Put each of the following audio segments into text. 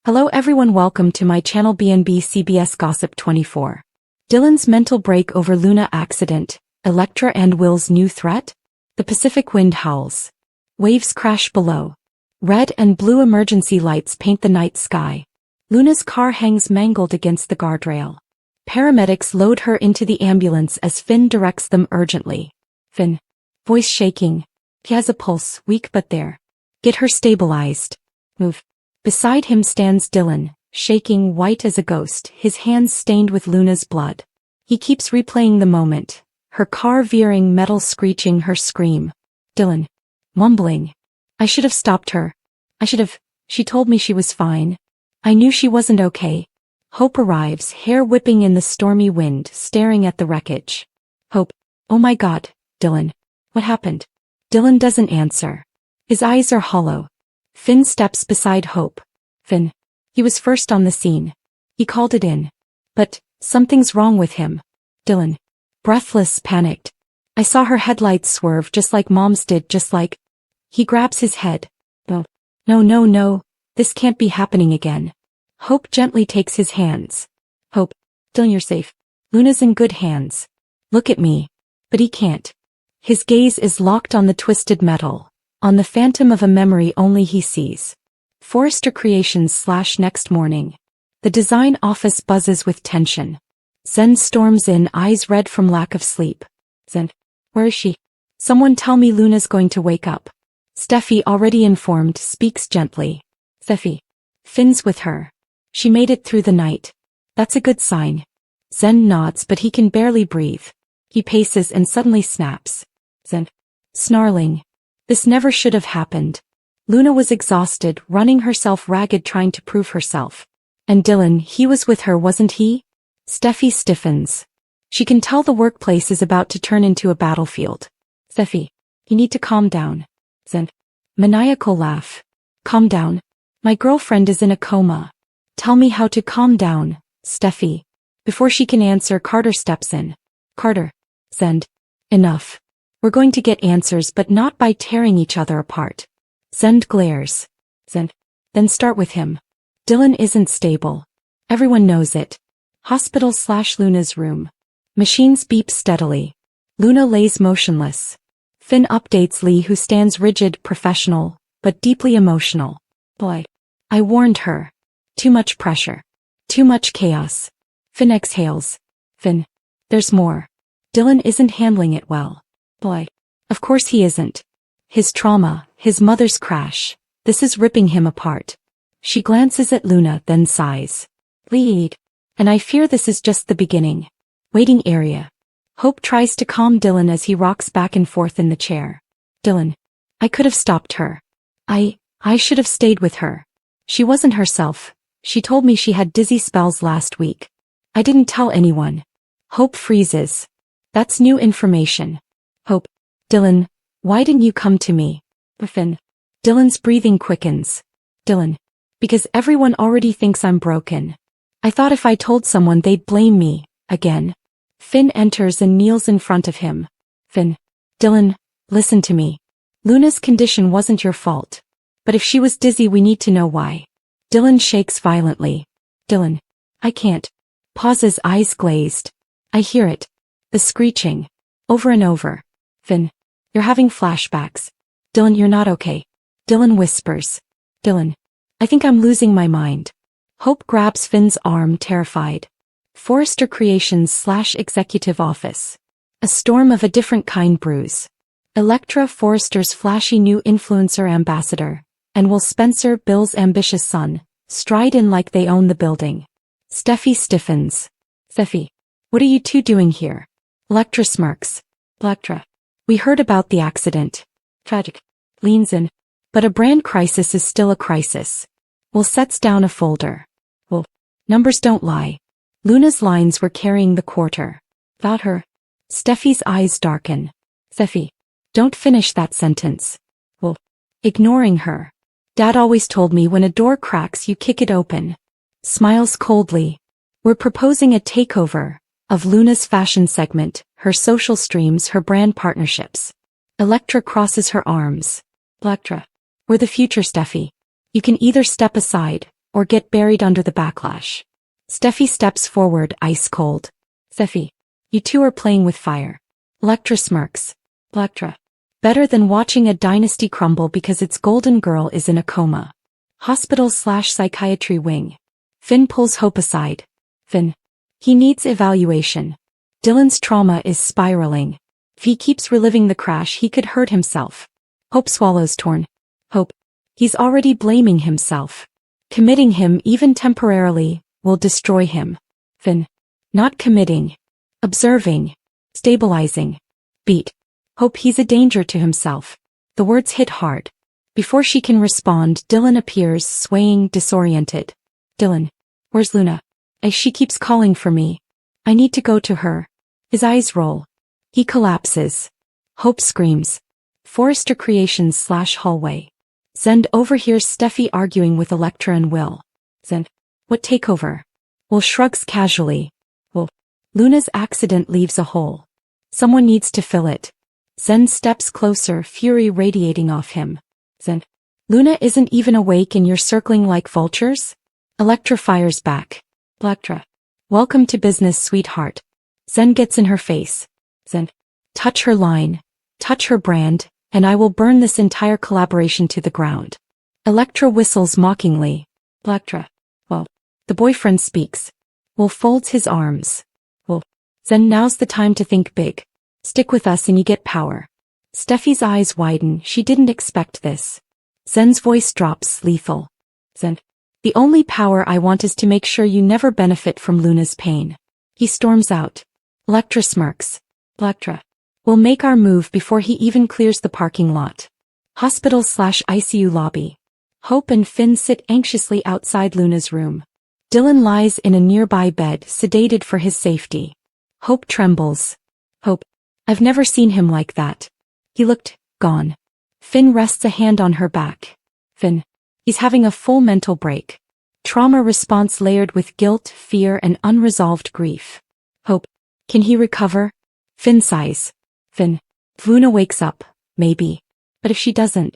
Hello everyone, welcome to my channel BNB CBS Gossip 24. Dylan's mental break over Luna accident, Elektra and Will's new threat? The Pacific wind howls. Waves crash below. Red and blue emergency lights paint the night sky. Luna's car hangs mangled against the guardrail. Paramedics load her into the ambulance as Finn directs them urgently. Finn. Voice shaking. He has a pulse, weak but there. Get her stabilized. Move. Beside him stands Dylan, shaking white as a ghost, his hands stained with Luna's blood. He keeps replaying the moment, her car veering, metal screeching, her scream. Dylan. Mumbling. I should have stopped her. She told me she was fine. I knew she wasn't okay. Hope arrives, hair whipping in the stormy wind, staring at the wreckage. Hope. Oh my God, Dylan. What happened? Dylan doesn't answer. His eyes are hollow. Finn steps beside Hope. Finn. He was first on the scene. He called it in. But something's wrong with him. Dylan. Breathless, panicked. I saw her headlights swerve just like Mom's did, just like... He grabs his head. No. This can't be happening again. Hope gently takes his hands. Hope. Dylan, you're safe. Luna's in good hands. Look at me. But he can't. His gaze is locked on the twisted metal. On the phantom of a memory only he sees. Forrester Creations / next morning. The design office buzzes with tension. Zen storms in, eyes red from lack of sleep. Zen. Where is she? Someone tell me Luna's going to wake up. Steffi, already informed, speaks gently. Steffi. Finn's with her. She made it through the night. That's a good sign. Zen nods, but he can barely breathe. He paces and suddenly snaps. Zen. Snarling. This never should have happened. Luna was exhausted, running herself ragged, trying to prove herself. And Dylan, he was with her, wasn't he? Steffi stiffens. She can tell the workplace is about to turn into a battlefield. Steffi. You need to calm down. Zen. Maniacal laugh. Calm down. My girlfriend is in a coma. Tell me how to calm down, Steffi. Before she can answer, Carter steps in. Carter. Zen. Enough. We're going to get answers, but not by tearing each other apart. Zend glares. Zend. Then start with him. Dylan isn't stable. Everyone knows it. Hospital / Luna's room. Machines beep steadily. Luna lays motionless. Finn updates Lee, who stands rigid, professional, but deeply emotional. Boy. I warned her. Too much pressure. Too much chaos. Finn exhales. Finn. There's more. Dylan isn't handling it well. Boy. Of course he isn't. His trauma, his mother's crash, this is ripping him apart. She glances at Luna, then sighs. Lead. And I fear this is just the beginning. Waiting area. Hope tries to calm Dylan as he rocks back and forth in the chair. Dylan. I could have stopped her. I should have stayed with her. She wasn't herself. She told me she had dizzy spells last week. I didn't tell anyone. Hope freezes. That's new information. Hope. Dylan, why didn't you come to me? Finn. Dylan's breathing quickens. Dylan. Because everyone already thinks I'm broken. I thought if I told someone they'd blame me, again. Finn enters and kneels in front of him. Finn. Dylan, listen to me. Luna's condition wasn't your fault. But if she was dizzy, we need to know why. Dylan shakes violently. Dylan. I can't. Pauses, eyes glazed. I hear it. The screeching. Over and over. Finn. You're having flashbacks. Dylan, you're not okay. Dylan whispers. Dylan. I think I'm losing my mind. Hope grabs Finn's arm, terrified. Forrester Creations / executive office. A storm of a different kind brews. Elektra, Forrester's flashy new influencer ambassador, and Will Spencer, Bill's ambitious son, stride in like they own the building. Steffi stiffens. Steffi. What are you two doing here? Elektra smirks. Elektra. We heard about the accident. Tragic. Leans in. But a brand crisis is still a crisis. Will sets down a folder. Well, numbers don't lie. Luna's lines were carrying the quarter. About her. Steffi's eyes darken. Steffi. Don't finish that sentence. Well, ignoring her. Dad always told me when a door cracks you kick it open. Smiles coldly. We're proposing a takeover of Luna's fashion segment, her social streams, her brand partnerships. Elektra crosses her arms. Elektra. We're the future, Steffi. You can either step aside, or get buried under the backlash. Steffi steps forward, ice cold. Steffi, you two are playing with fire. Elektra smirks. Elektra. Better than watching a dynasty crumble because its golden girl is in a coma. Hospital/psychiatry wing. Finn pulls Hope aside. Finn. He needs evaluation. Dylan's trauma is spiraling. If he keeps reliving the crash, he could hurt himself. Hope swallows torn. Hope. He's already blaming himself. Committing him, even temporarily, will destroy him. Finn. Not committing. Observing. Stabilizing. Beat. Hope he's a danger to himself. The words hit hard. Before she can respond, Dylan appears, swaying, disoriented. Dylan. Where's Luna? She keeps calling for me. I need to go to her. His eyes roll. He collapses. Hope screams. Forrester Creations/hallway. Zend overhears Steffi arguing with Elektra and Will. Zend. What takeover? Will shrugs casually. Will. Luna's accident leaves a hole. Someone needs to fill it. Zend steps closer, fury radiating off him. Zend. Luna isn't even awake and you're circling like vultures? Elektra fires back. Elektra. Welcome to business, sweetheart. Zend gets in her face. Zend. Touch her line. Touch her brand, and I will burn this entire collaboration to the ground. Elektra whistles mockingly. Elektra. Well. The boyfriend speaks. Will folds his arms. Well. Zend, now's the time to think big. Stick with us and you get power. Steffi's eyes widen, she didn't expect this. Zend's voice drops, lethal. Zend. The only power I want is to make sure you never benefit from Luna's pain. He storms out. Elektra smirks. Elektra. We'll make our move before he even clears the parking lot. Hospital/ICU lobby. Hope and Finn sit anxiously outside Luna's room. Dylan lies in a nearby bed, sedated for his safety. Hope trembles. Hope. I've never seen him like that. He looked gone. Finn rests a hand on her back. Finn. He's having a full mental break. Trauma response layered with guilt, fear, and unresolved grief. Hope. Can he recover? Finn sighs. Finn. If Luna wakes up, maybe. But if she doesn't.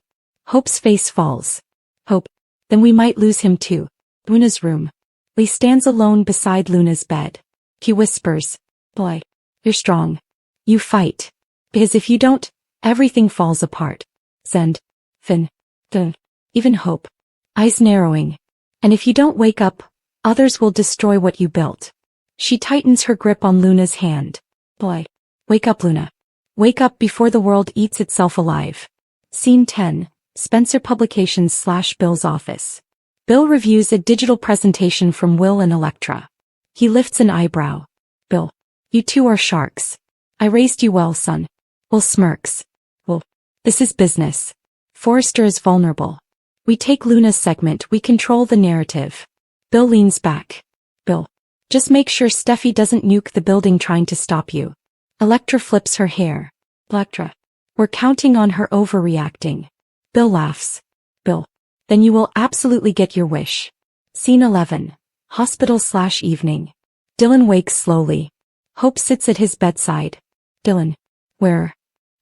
Hope's face falls. Hope. Then we might lose him too. Luna's room. Lee stands alone beside Luna's bed. He whispers. Boy. You're strong. You fight. Because if you don't, everything falls apart. Zend. Finn. Dun. Even Hope. Eyes narrowing. And if you don't wake up, others will destroy what you built. She tightens her grip on Luna's hand. Boy. Wake up, Luna. Wake up before the world eats itself alive. Scene 10. Spencer Publications/Bill's office. Bill reviews a digital presentation from Will and Elektra. He lifts an eyebrow. Bill. You two are sharks. I raised you well, son. Will smirks. Will. This is business. Forrester is vulnerable. We take Luna's segment, we control the narrative. Bill leans back. Bill. Just make sure Steffi doesn't nuke the building trying to stop you. Elektra flips her hair. Elektra. We're counting on her overreacting. Bill laughs. Bill. Then you will absolutely get your wish. Scene 11. Hospital/evening. Dylan wakes slowly. Hope sits at his bedside. Dylan. Where?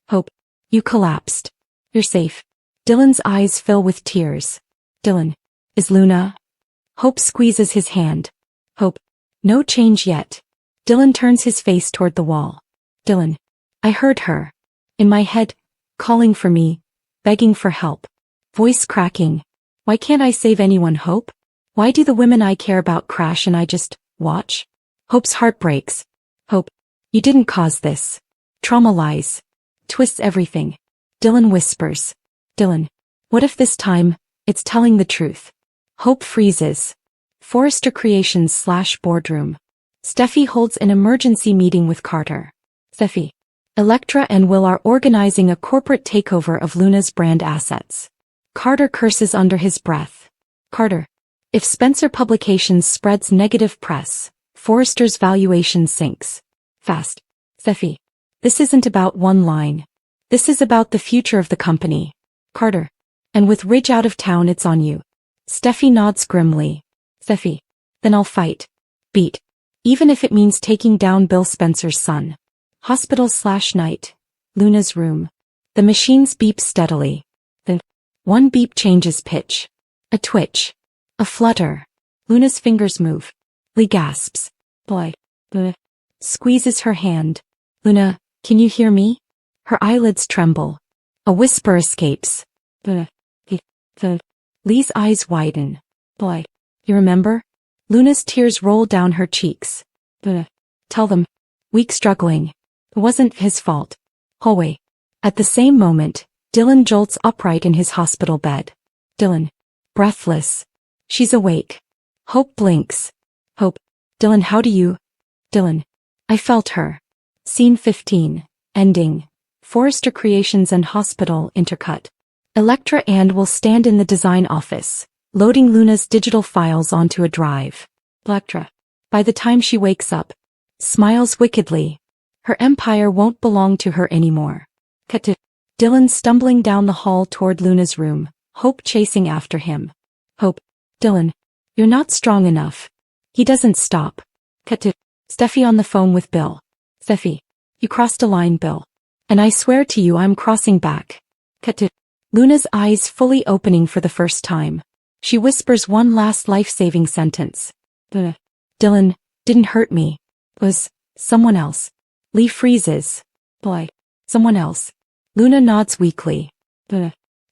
Hope. You collapsed. You're safe. Dylan's eyes fill with tears. Dylan. Is Luna? Hope squeezes his hand. Hope. No change yet. Dylan turns his face toward the wall. Dylan. I heard her. In my head, calling for me, begging for help. Voice cracking. Why can't I save anyone, Hope? Why do the women I care about crash and I just watch? Hope's heart breaks. Hope. You didn't cause this. Trauma lies. Twists everything. Dylan whispers. Dylan. What if this time, it's telling the truth? Hope freezes. Forrester Creations/boardroom. Steffi holds an emergency meeting with Carter. Steffi. Elektra and Will are organizing a corporate takeover of Luna's brand assets. Carter curses under his breath. Carter. If Spencer Publications spreads negative press, Forrester's valuation sinks. Fast. Steffi. This isn't about one line. This is about the future of the company. Carter. And with Ridge out of town, it's on you. Steffi nods grimly. Steffi. Then I'll fight. Beat. Even if it means taking down Bill Spencer's son. Hospital/night. Luna's room. The machines beep steadily. Then, one beep changes pitch. A twitch. A flutter. Luna's fingers move. Lee gasps. Boy. Squeezes her hand. Luna, can you hear me? Her eyelids tremble. A whisper escapes. Lee's eyes widen. Boy. You remember? Luna's tears roll down her cheeks. Tell them. Weak struggling. It wasn't his fault. Hallway. At the same moment, Dylan jolts upright in his hospital bed. Dylan. Breathless. She's awake. Hope blinks. Hope. Dylan, how do you? Dylan. I felt her. Scene 15. Ending. Forrester Creations and Hospital intercut. Electra and will stand in the design office, loading Luna's digital files onto a drive. Electra. By the time she wakes up, smiles wickedly. Her empire won't belong to her anymore. Cut to Dylan stumbling down the hall toward Luna's room, Hope chasing after him. Hope. Dylan. You're not strong enough. He doesn't stop. Cut to Steffi on the phone with Bill. Steffi. You crossed a line, Bill. And I swear to you I'm crossing back. Cut to Luna's eyes fully opening for the first time. She whispers one last life-saving sentence. Dylan didn't hurt me. Was someone else. Lee freezes. Boy. Someone else. Luna nods weakly.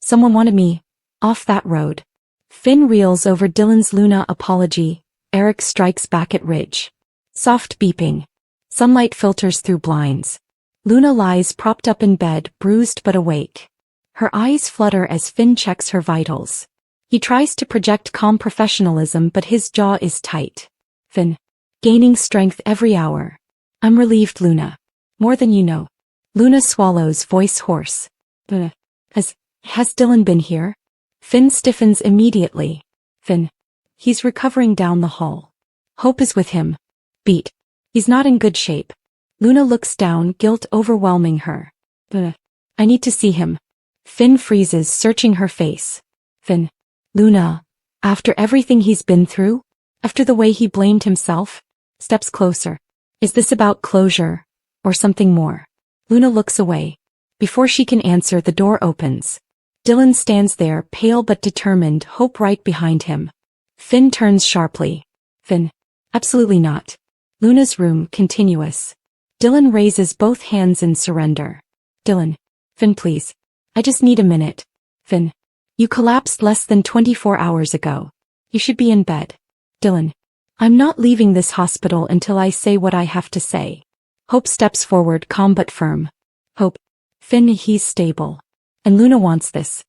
Someone wanted me off that road. Finn reels over Dylan's Luna apology. Eric strikes back at Ridge. Soft beeping. Sunlight filters through blinds. Luna lies propped up in bed, bruised but awake. Her eyes flutter as Finn checks her vitals. He tries to project calm professionalism, but his jaw is tight. Finn. Gaining strength every hour. I'm relieved, Luna. More than you know. Luna swallows, voice hoarse. Has Dylan been here? Finn stiffens immediately. Finn. He's recovering down the hall. Hope is with him. Beat. He's not in good shape. Luna looks down, guilt overwhelming her. I need to see him. Finn freezes, searching her face. Finn. Luna. After everything he's been through? After the way he blamed himself? Steps closer. Is this about closure? Or something more? Luna looks away. Before she can answer, the door opens. Dylan stands there, pale but determined, Hope right behind him. Finn turns sharply. Finn. Absolutely not. Luna's room, continuous. Dylan raises both hands in surrender. Dylan. Finn, please. I just need a minute. Finn. You collapsed less than 24 hours ago. You should be in bed. Dylan. I'm not leaving this hospital until I say what I have to say. Hope steps forward, calm but firm. Hope. Finn, he's stable. And Luna wants this.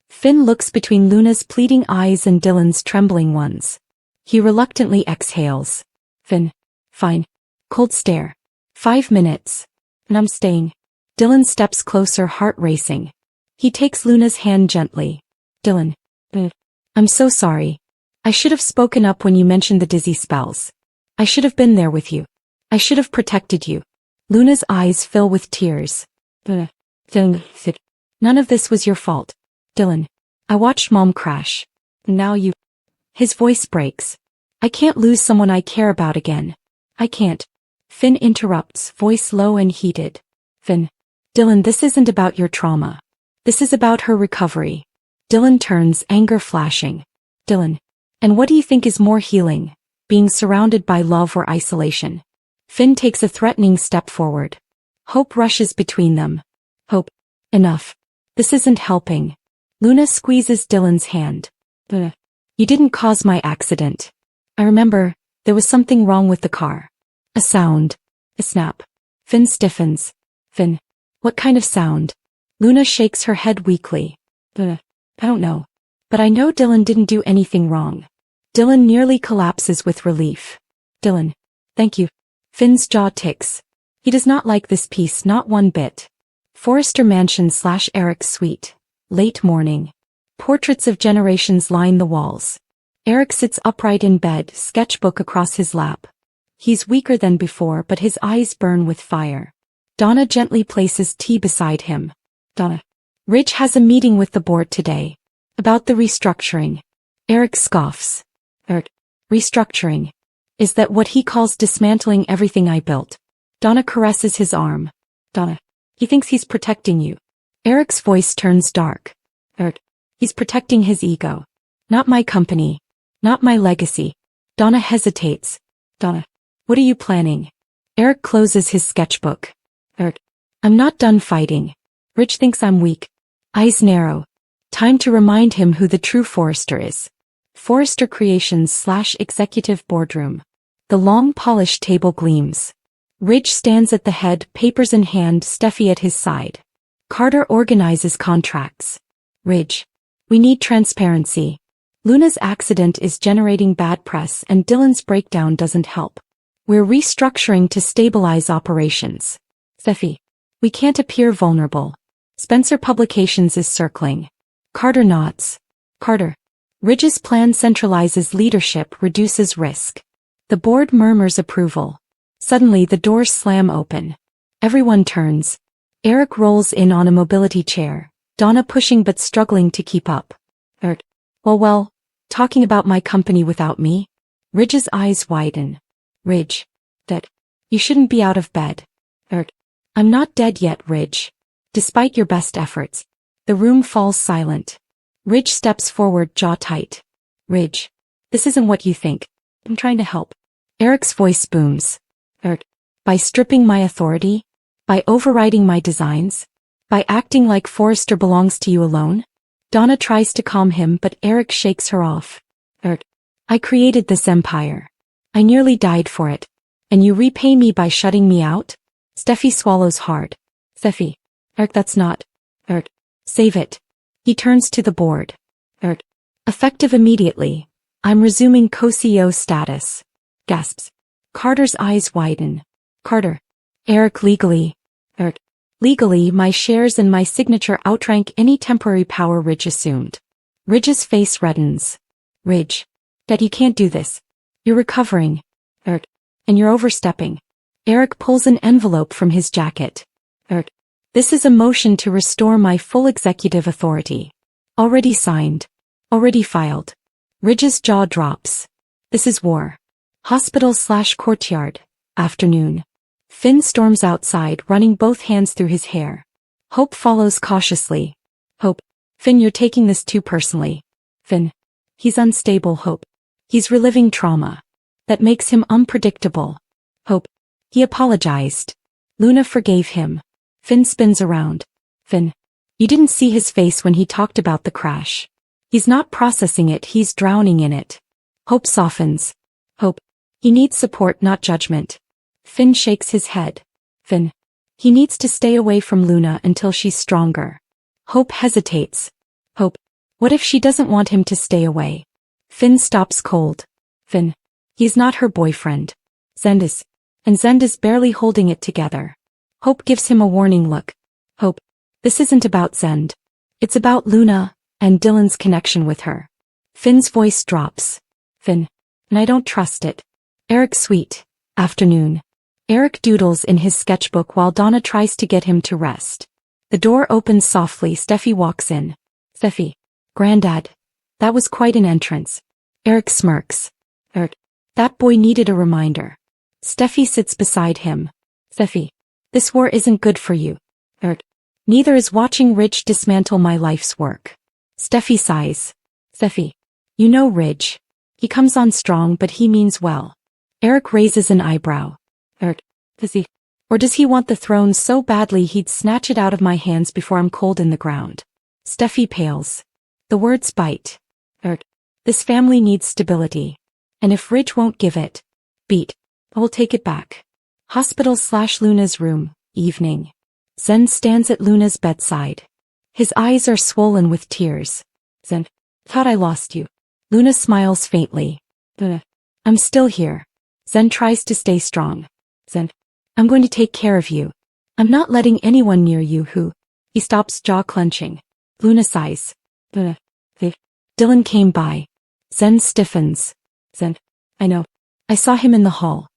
Finn looks between Luna's pleading eyes and Dylan's trembling ones. He reluctantly exhales. Finn. Fine. Cold stare. 5 minutes. And I'm staying. Dylan steps closer, heart racing. He takes Luna's hand gently. Dylan. I'm so sorry. I should have spoken up when you mentioned the dizzy spells. I should have been there with you. I should have protected you. Luna's eyes fill with tears. None of this was your fault. Dylan. I watched Mom crash. Now you. His voice breaks. I can't lose someone I care about again. I can't. Finn interrupts, voice low and heated. Finn. Dylan, this isn't about your trauma. This is about her recovery. Dylan turns, anger flashing. Dylan. And what do you think is more healing? Being surrounded by love or isolation? Finn takes a threatening step forward. Hope rushes between them. Hope. Enough. This isn't helping. Luna squeezes Dylan's hand. You didn't cause my accident. I remember, there was something wrong with the car. A sound. A snap. Finn stiffens. Finn. What kind of sound? Luna shakes her head weakly. I don't know. But I know Dylan didn't do anything wrong. Dylan nearly collapses with relief. Dylan. Thank you. Finn's jaw ticks. He does not like this piece, not one bit. Forrester Mansion / Eric's suite. Late morning. Portraits of generations line the walls. Eric sits upright in bed, sketchbook across his lap. He's weaker than before, but his eyes burn with fire. Donna gently places tea beside him. Donna. Ridge has a meeting with the board today. About the restructuring. Eric scoffs. Restructuring. Is that what he calls dismantling everything I built? Donna caresses his arm. Donna. He thinks he's protecting you. Eric's voice turns dark. He's protecting his ego. Not my company. Not my legacy. Donna hesitates. Donna, what are you planning? Eric closes his sketchbook. Eric, I'm not done fighting. Rich thinks I'm weak. Eyes narrow. Time to remind him who the true Forrester is. Forrester Creations / Executive Boardroom. The long polished table gleams. Ridge stands at the head, papers in hand, Steffi at his side. Carter organizes contracts. Ridge. We need transparency. Luna's accident is generating bad press and Dylan's breakdown doesn't help. We're restructuring to stabilize operations. Steffi. We can't appear vulnerable. Spencer Publications is circling. Carter nods. Carter. Ridge's plan centralizes leadership, reduces risk. The board murmurs approval. Suddenly the doors slam open. Everyone turns. Eric rolls in on a mobility chair, Donna pushing but struggling to keep up. Well, talking about my company without me? Ridge's eyes widen. Ridge. That. You shouldn't be out of bed. I'm not dead yet, Ridge. Despite your best efforts. The room falls silent. Ridge steps forward, jaw tight. Ridge. This isn't what you think. I'm trying to help. Eric's voice booms. By stripping my authority? By overriding my designs? By acting like Forrester belongs to you alone? Donna tries to calm him but Eric shakes her off. I created this empire. I nearly died for it. And you repay me by shutting me out? Steffi swallows hard. Steffi. Eric, that's not. Save it. He turns to the board. Effective immediately. I'm resuming co-CEO status. Gasps. Carter's eyes widen. Carter. Eric, legally. Legally, my shares and my signature outrank any temporary power Ridge assumed. Ridge's face reddens. Ridge. Dad, you can't do this. You're recovering. And you're overstepping. Eric pulls an envelope from his jacket. This is a motion to restore my full executive authority. Already signed. Already filed. Ridge's jaw drops. This is war. Hospital / courtyard. Afternoon. Finn storms outside, running both hands through his hair. Hope follows cautiously. Hope. Finn, you're taking this too personally. Finn. He's unstable, Hope. He's reliving trauma. That makes him unpredictable. Hope. He apologized. Luna forgave him. Finn spins around. Finn. You didn't see his face when he talked about the crash. He's not processing it, he's drowning in it. Hope softens. Hope. He needs support, not judgment. Finn shakes his head. Finn. He needs to stay away from Luna until she's stronger. Hope hesitates. Hope. What if she doesn't want him to stay away? Finn stops cold. Finn. He's not her boyfriend. Zend is. And Zend is barely holding it together. Hope gives him a warning look. Hope. This isn't about Zend. It's about Luna, and Dylan's connection with her. Finn's voice drops. Finn. And I don't trust it. Eric sweet. Afternoon. Eric doodles in his sketchbook while Donna tries to get him to rest. The door opens softly, Steffi walks in. Steffi. Granddad. That was quite an entrance. Eric smirks. That boy needed a reminder. Steffi sits beside him. Steffi. This war isn't good for you. Neither is watching Ridge dismantle my life's work. Steffi sighs. Steffi. You know Ridge. He comes on strong but he means well. Eric raises an eyebrow. Does he? Or does he want the throne so badly he'd snatch it out of my hands before I'm cold in the ground? Steffi pales. The words bite. This family needs stability. And if Ridge won't give it, beat, I will take it back. Hospital / Luna's room, evening. Zen stands at Luna's bedside. His eyes are swollen with tears. Zen, thought I lost you. Luna smiles faintly. I'm still here. Zen tries to stay strong. Zen, I'm going to take care of you. I'm not letting anyone near you who... He stops, jaw clenching. Luna sighs. Dylan came by. Zen stiffens. Zen, I know. I saw him in the hall.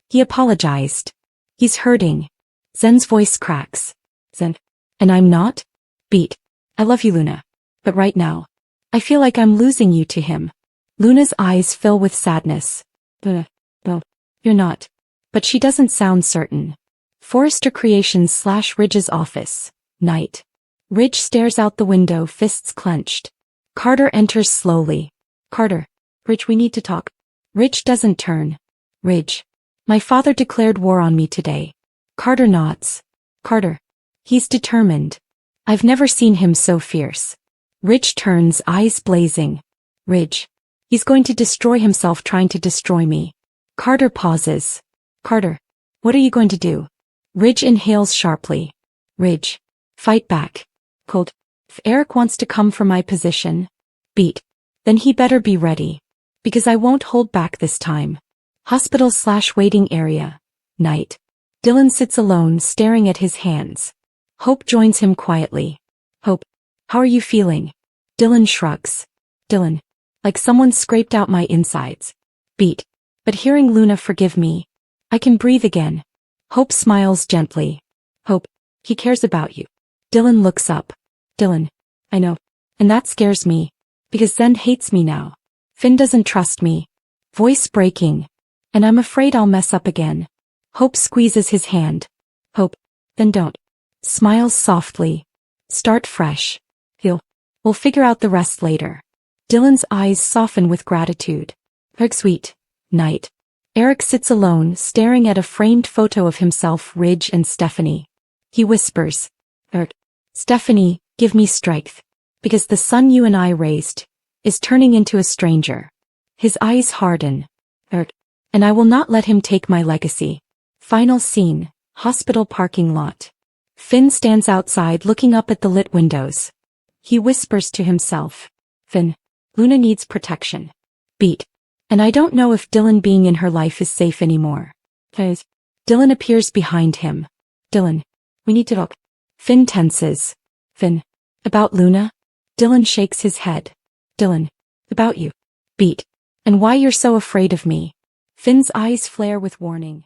He apologized. He's hurting. Zen's voice cracks. Zen, and I'm not? Beat. I love you, Luna. But right now, I feel like I'm losing you to him. Luna's eyes fill with sadness. Well, you're not. But she doesn't sound certain. Forrester Creations / Ridge's office. Night. Ridge stares out the window, fists clenched. Carter enters slowly. Carter. Ridge, we need to talk. Ridge doesn't turn. Ridge. My father declared war on me today. Carter nods. Carter. He's determined. I've never seen him so fierce. Ridge turns, eyes blazing. Ridge. He's going to destroy himself trying to destroy me. Carter pauses. Carter. What are you going to do? Ridge inhales sharply. Ridge. Fight back. Cold. If Eric wants to come from my position, beat, then he better be ready. Because I won't hold back this time. Hospital/waiting area. Night. Dylan sits alone staring at his hands. Hope joins him quietly. Hope. How are you feeling? Dylan shrugs. Dylan. Like someone scraped out my insides. Beat. But hearing Luna forgive me, I can breathe again. Hope smiles gently. Hope. He cares about you. Dylan looks up. Dylan. I know. And that scares me. Because Zen hates me now. Finn doesn't trust me. Voice breaking. And I'm afraid I'll mess up again. Hope squeezes his hand. Hope. Then don't. Smiles softly. Start fresh. We'll figure out the rest later. Dylan's eyes soften with gratitude. Sweet. Night. Eric sits alone, staring at a framed photo of himself, Ridge and Stephanie. He whispers. Stephanie, give me strength. Because the son you and I raised is turning into a stranger. His eyes harden. And I will not let him take my legacy. Final scene, hospital parking lot. Finn stands outside looking up at the lit windows. He whispers to himself. Finn. Luna needs protection. Beat. And I don't know if Dylan being in her life is safe anymore. Dylan appears behind him. Dylan. We need to talk. Finn tenses. Finn. About Luna? Dylan shakes his head. Dylan. About you. Beat. And why you're so afraid of me. Finn's eyes flare with warning.